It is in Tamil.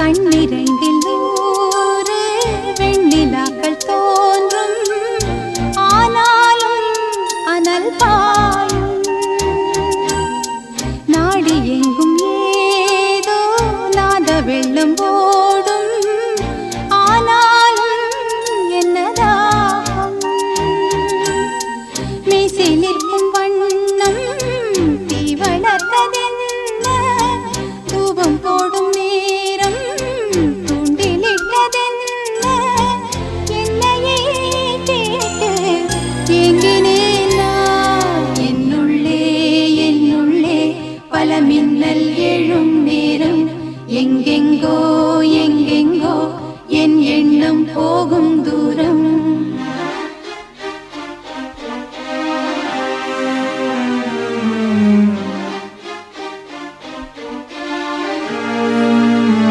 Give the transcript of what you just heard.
கண்ணிரண்டில் நூறு வெண்ணிலாக்கள் தோன்றும், ஆனாலும் அனல் பாயும். நாடி எங்கும் ஏதோ நாத வெள்ளம் ஓடும், ஆனாலும் என்னதாகும். மீசை நிற்கும் வண்ணம் தீ வளர்த்ததென்ன, தூபம் போடும் நேரம் தூண்டிலிட்டதென்ன. என்னையே கேட்டு ஏங்கினேன் நான். என்னுள்ளே பல மின்னல் எழும் நேரம், எங்கெங்கோ எங்கெங்கோ என் எண்ணம் போகும் தூரம்.